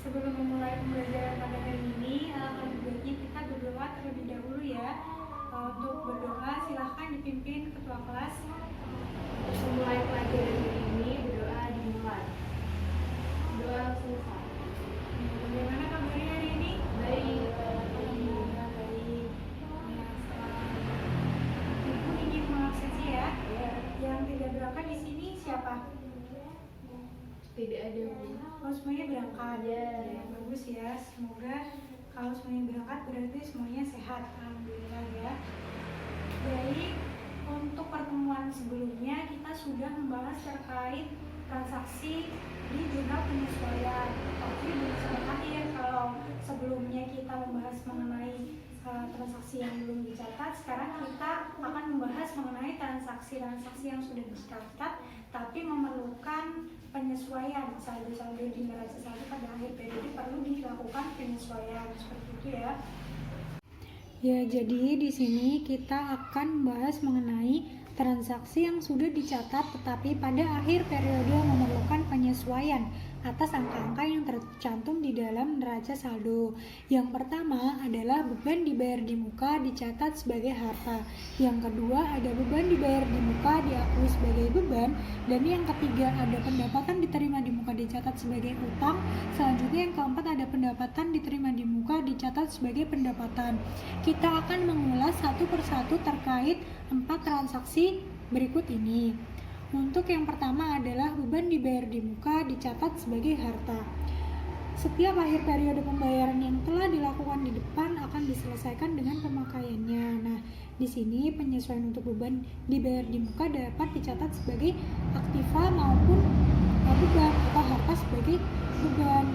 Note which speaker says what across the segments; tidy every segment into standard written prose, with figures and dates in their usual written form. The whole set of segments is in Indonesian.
Speaker 1: Sebelum memulai pembelajaran pada hari ini, lebih baiknya kita berdoa terlebih dahulu ya. Untuk berdoa, silahkan dipimpin ketua kelas.
Speaker 2: Untuk memulai pelajaran hari ini, berdoa dimulai. Doa selesai.
Speaker 1: Bagaimana kabarnya hari ini?
Speaker 2: Baik.
Speaker 1: Alhamdulillah baik. Ibu ingin mengabsensi ya. Yang tidak berangkat di sini siapa?
Speaker 2: Tidak ada.
Speaker 1: Oh, semuanya berangkat.
Speaker 2: Ya.
Speaker 1: Bagus ya. Semoga kalau semuanya berangkat berarti semuanya sehat. Alhamdulillah ya. Baik, untuk pertemuan sebelumnya kita sudah membahas terkait transaksi di jurnal penyesuaian. Tapi belum sampai akhir. Kalau sebelumnya kita membahas mengenai transaksi yang belum dicatat, sekarang kita akan membahas mengenai transaksi-transaksi yang sudah dicatat tapi memerlukan penyesuaian. Saldo-saldo di neraca saldo pada akhir periode perlu dilakukan penyesuaian seperti itu ya. Ya, jadi di sini kita akan membahas mengenai transaksi yang sudah dicatat tetapi pada akhir periode memerlukan penyesuaian atas angka-angka yang tercantum di dalam neraca saldo. Yang pertama adalah beban dibayar di muka dicatat sebagai harta. Yang kedua ada beban dibayar di muka diakui sebagai beban. Dan yang ketiga ada pendapatan diterima di muka dicatat sebagai utang. Selanjutnya yang keempat ada pendapatan diterima di muka dicatat sebagai pendapatan. Kita akan mengulas satu persatu terkait 4 transaksi berikut ini. Untuk yang pertama adalah beban dibayar di muka dicatat sebagai harta. Setiap akhir periode pembayaran yang telah dilakukan di depan akan diselesaikan dengan pemakaiannya. Nah, di sini penyesuaian untuk beban dibayar di muka dapat dicatat sebagai aktiva maupun beban atau harta sebagai beban.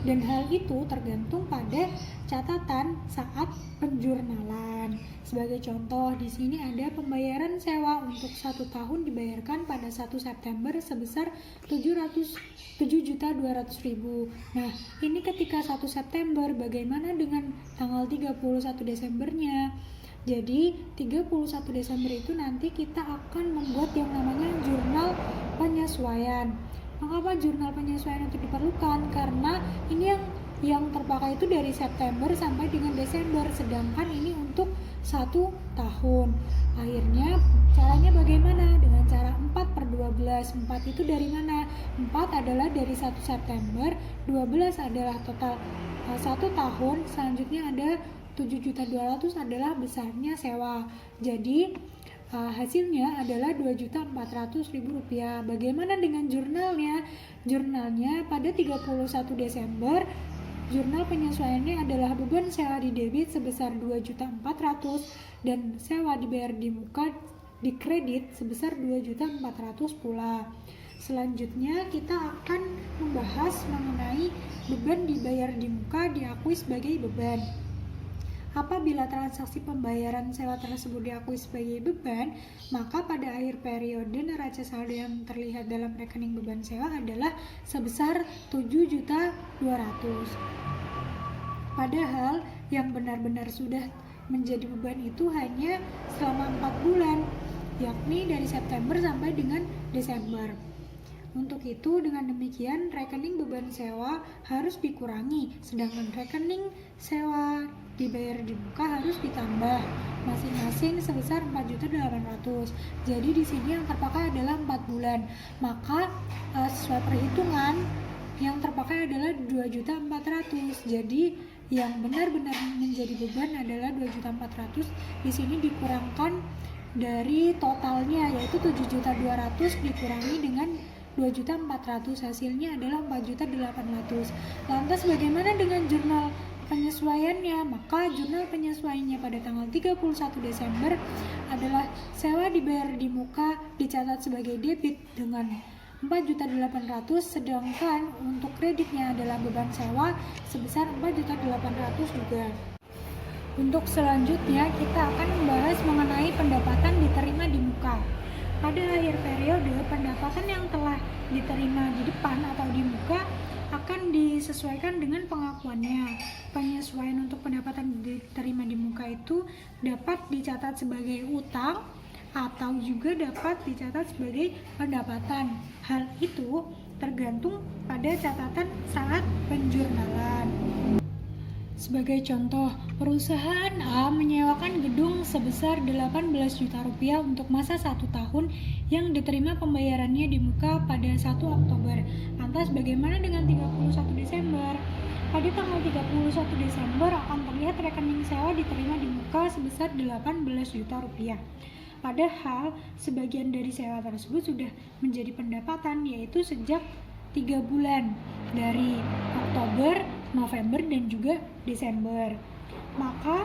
Speaker 1: Dan hal itu tergantung pada catatan saat penjurnalan. Sebagai contoh, di sini ada pembayaran sewa untuk 1 tahun dibayarkan pada 1 September sebesar 7.200.000. Nah, ini ketika 1 September, bagaimana dengan tanggal 31 Desembernya? Jadi 31 Desember itu nanti kita akan membuat yang namanya jurnal penyesuaian. Mengapa jurnal penyesuaian itu diperlukan? Karena ini yang terpakai itu dari September sampai dengan Desember, sedangkan ini untuk 1 tahun. Akhirnya caranya bagaimana? Dengan cara 4/12. 4 itu dari mana? 4 adalah dari 1 September, 12 adalah total 1 tahun, selanjutnya ada 7.200.000 adalah besarnya sewa. Jadi hasilnya adalah Rp2.400.000. Bagaimana dengan jurnalnya? Jurnalnya pada 31 Desember, jurnal penyesuaiannya adalah beban sewa di debit sebesar 2.400.000 dan sewa dibayar di muka di kredit sebesar 2.400.000 pula. Selanjutnya kita akan membahas mengenai beban dibayar di muka diakui sebagai beban. Apabila transaksi pembayaran sewa tersebut diakui sebagai beban, maka pada akhir periode neraca saldo yang terlihat dalam rekening beban sewa adalah sebesar 7.200.000. Padahal yang benar-benar sudah menjadi beban itu hanya selama 4 bulan, yakni dari September sampai dengan Desember. Untuk itu, dengan demikian rekening beban sewa harus dikurangi, sedangkan rekening sewa dibayar di muka harus ditambah masing-masing sebesar 4.800.000. Jadi di sini yang terpakai adalah 4 bulan. Maka sesuai perhitungan yang terpakai adalah 2.400.000. Jadi yang benar-benar menjadi beban adalah 2.400.000. Di sini dikurangkan dari totalnya yaitu 7.200.000 dikurangi dengan 2.400.000, hasilnya adalah 4.800.000. Lantas bagaimana dengan jurnal penyesuaiannya? Maka jurnal penyesuaiannya pada tanggal 31 Desember adalah sewa dibayar di muka dicatat sebagai debit dengan 4.800.000, sedangkan untuk kreditnya adalah beban sewa sebesar 4.800.000 juga. Untuk selanjutnya kita akan membahas mengenai pendapatan diterima di muka. Pada akhir periode, pendapatan yang telah diterima di depan atau di muka akan disesuaikan dengan pengakuannya. Penyesuaian untuk pendapatan diterima di muka itu dapat dicatat sebagai utang atau juga dapat dicatat sebagai pendapatan. Hal itu tergantung pada catatan saat penjurnalan. Sebagai contoh, perusahaan A menyewakan gedung sebesar 18 juta rupiah untuk masa 1 tahun yang diterima pembayarannya di muka pada 1 Oktober. Lantas bagaimana dengan 31 Desember? Pada tanggal 31 Desember akan terlihat rekening sewa diterima di muka sebesar 18 juta rupiah. Padahal sebagian dari sewa tersebut sudah menjadi pendapatan, yaitu sejak 3 bulan dari Oktober, November, dan juga Desember. Maka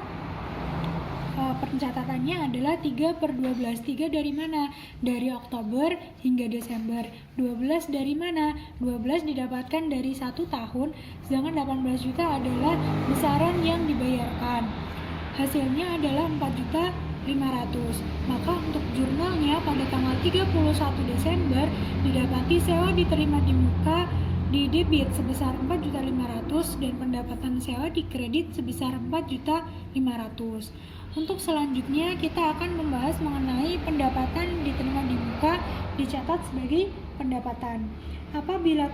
Speaker 1: pencatatannya adalah 3/12. 3 dari mana? Dari Oktober hingga Desember. 12 dari mana? 12 didapatkan dari 1 tahun, sedangkan 18 juta adalah besaran yang dibayarkan. Hasilnya adalah 4.500.000. Maka untuk jurnalnya pada tanggal 31 Desember didapati sewa diterima di muka di debit sebesar 4.500.000 dan pendapatan sewa di kredit sebesar 4.500.000. Untuk selanjutnya kita akan membahas mengenai pendapatan diterima di muka dicatat sebagai pendapatan. Apabila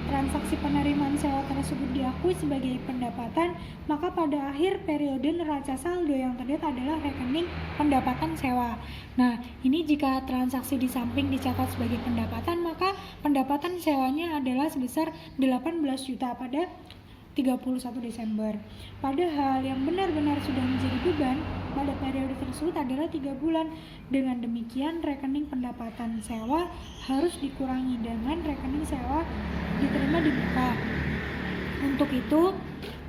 Speaker 1: transaksi penerimaan sewa tersebut diakui sebagai pendapatan, maka pada akhir periode neraca saldo yang terlihat adalah rekening pendapatan sewa. Nah, ini jika transaksi di samping dicatat sebagai pendapatan, maka pendapatan sewanya adalah sebesar 18 juta pada 31 Desember. Padahal yang benar-benar sudah menjadi beban pada periode tersebut adalah 3 bulan. Dengan demikian, rekening pendapatan sewa harus dikurangi dengan rekening sewa diterima di muka. Untuk itu,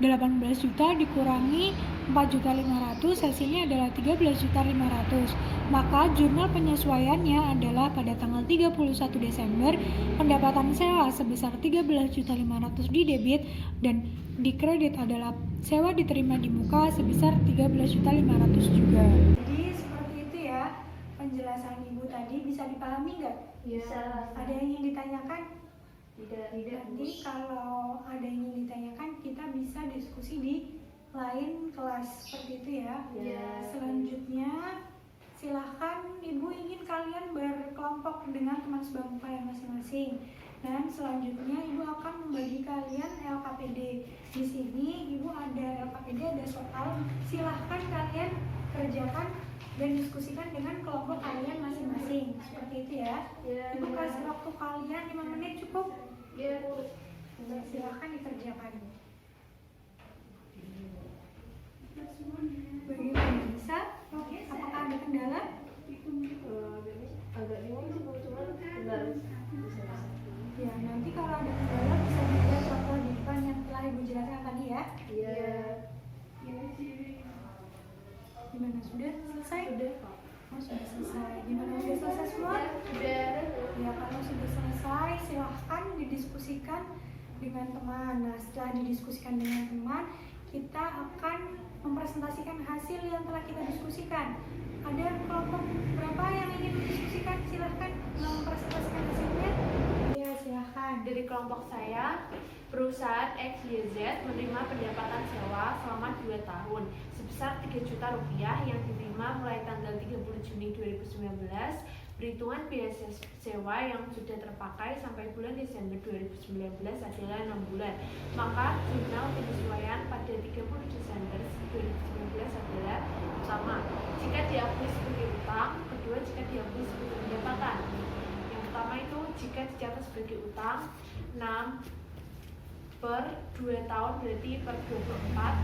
Speaker 1: 18 juta dikurangi 4.500.000, hasilnya adalah 13.500.000. Maka jurnal penyesuaiannya adalah pada tanggal 31 Desember, pendapatan sewa sebesar 13.500.000 di debit dan di kredit adalah sewa diterima di muka sebesar 13.500.000 juga. Jadi seperti itu ya penjelasan Ibu tadi, bisa dipahami nggak?
Speaker 2: Bisa.
Speaker 1: Ada yang ingin ditanyakan?
Speaker 2: Tidak.
Speaker 1: Nanti kalau ada yang ingin ditanyakan, kita bisa diskusi di lain kelas seperti itu ya.
Speaker 2: Ya.
Speaker 1: Selanjutnya silahkan Ibu ingin kalian berkelompok dengan teman sebangku kalian masing-masing. Dan selanjutnya Ibu akan membagi kalian LKPD. Di sini Ibu ada LKPD, ada soal. Silahkan kalian kerjakan dan diskusikan dengan kelompok kalian masing-masing. Seperti itu ya. Ibu kasih waktu kalian 5 menit cukup?
Speaker 2: Ya.
Speaker 1: Silahkan dikerjakan. Bagaimana bisa? Apakah ada kendala?
Speaker 2: Agak bingung sih, cuma benar.
Speaker 1: Ya, nanti kalau ada kendala bisa dilihat contoh di depan yang telah Ibu jelaskan tadi ya.
Speaker 2: Iya.
Speaker 1: Gimana, sudah selesai?
Speaker 2: Sudah, Pak.
Speaker 1: Oh, sudah selesai. Gimana, sudah selesai semua?
Speaker 2: Sudah.
Speaker 1: Ya, kalau sudah selesai silahkan didiskusikan dengan teman. Nah, setelah didiskusikan dengan teman, kita akan mempresentasikan hasil yang telah kita diskusikan. Ada kelompok berapa yang ingin mendiskusikan? Silahkan mempresentasikan hasilnya. Ya, silahkan.
Speaker 2: Dari kelompok saya, perusahaan XYZ menerima pendapatan sewa selama 2 tahun sebesar 3 juta rupiah yang diterima mulai tanggal 30 Juni 2019. Perhitungan biaya sewa yang sudah terpakai sampai bulan Desember 2019 adalah 6 bulan. Maka jurnal penyesuaian pada 30 Desember 2019 adalah: pertama, jika diakui sebagai utang; kedua, jika diakui sebagai pendapatan. Yang pertama itu jika dicatat sebagai utang 6/2 tahun berarti per 24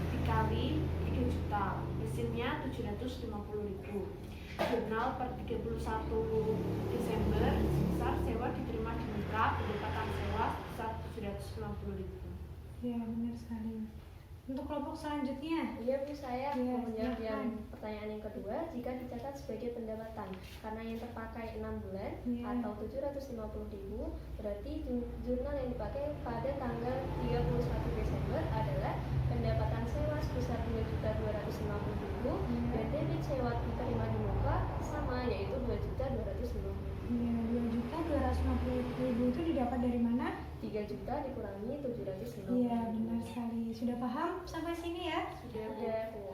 Speaker 2: dikali 3 juta, hasilnya 750.000. Jurnal per 31 Desember sebesar sewa diterima di muka pendapatan sewa sebesar 750.000.
Speaker 1: Ya, benar sekali. Untuk kelompok selanjutnya,
Speaker 3: Iya Bu, saya
Speaker 1: Ya,
Speaker 3: mau menjawab
Speaker 1: silakan.
Speaker 3: yang pertanyaan yang kedua. Jika dicatat sebagai pendapatan karena yang terpakai 6 bulan
Speaker 1: Ya.
Speaker 3: atau 750.000, berarti jurnal yang dipakai pada tanggal 31 Desember adalah pendapatan sewa sebesar 2.250.000 dan debit sewa diterima di muka sama, yaitu 2.250.000.
Speaker 1: ya, 2.250.000 itu didapat dari mana?
Speaker 3: 3 juta dikurangi 750.000.
Speaker 1: Iya, benar sekali. Sudah paham sampai sini ya?
Speaker 3: Sudah.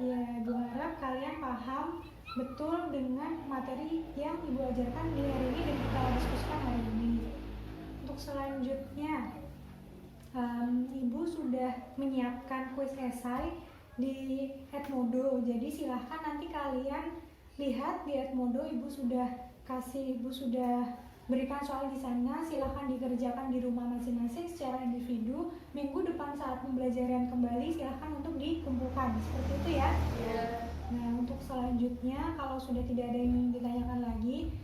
Speaker 1: Ya, Ibu harap kalian paham betul dengan materi yang Ibu ajarkan di hari ini dan kita diskusikan hari ini. Untuk untuk selanjutnya, Ibu sudah menyiapkan kuis esai di Edmodo. Jadi silahkan nanti kalian lihat di Edmodo, Ibu sudah berikan soal di sana. Silahkan dikerjakan di rumah masing-masing secara individu. Minggu depan saat pembelajaran kembali silahkan untuk dikumpulkan. Seperti itu ya. Nah, untuk selanjutnya, kalau sudah tidak ada yang ingin ditanyakan lagi,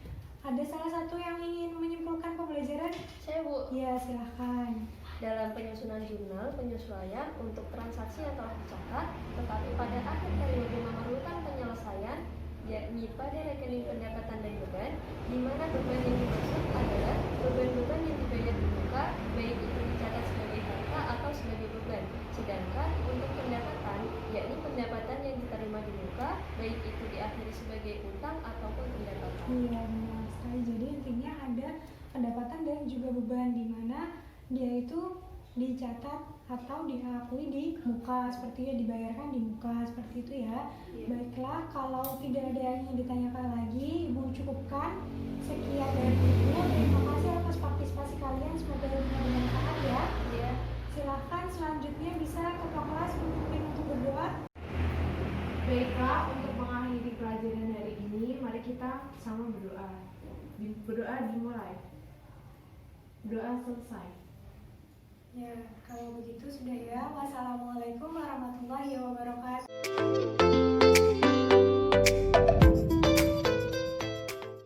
Speaker 1: ada salah satu yang ingin menyimpulkan pembelajaran?
Speaker 3: Saya, Bu.
Speaker 1: Ya, silahkan.
Speaker 3: Dalam penyusunan jurnal penyesuaian untuk transaksi yang telah dicatat, tetapi pada akhir periode memerlukan penyelesaian, yakni pada rekening pendapatan dan beban, di mana beban yang dimaksud adalah beban-beban yang dibayar di muka, baik itu dicatat sebagai harta atau sebagai beban. Sedangkan untuk pendapatan, yakni pendapatan yang diterima di muka, baik itu diakhiri sebagai utang ataupun pendapatan.
Speaker 1: Iya, benar sekali. Jadi intinya ada pendapatan dan juga beban, di mana dia itu dicatat atau diakui di muka, seperti dibayarkan di muka, seperti itu ya. Baiklah, kalau tidak ada yang ingin ditanyakan lagi, Ibu cukupkan. Sekian dari Ibu. Terima kasih atas partisipasi kalian, semoga bermanfaat ya. Silahkan selanjutnya bisa ketua kelas memimpin untuk berdoa.
Speaker 2: Baiklah, untuk mengakhiri pelajaran hari ini, mari kita sama berdoa. Berdoa dimulai. Doa selesai.
Speaker 1: Ya, kalau begitu sudah ya. Wassalamualaikum warahmatullahi wabarakatuh.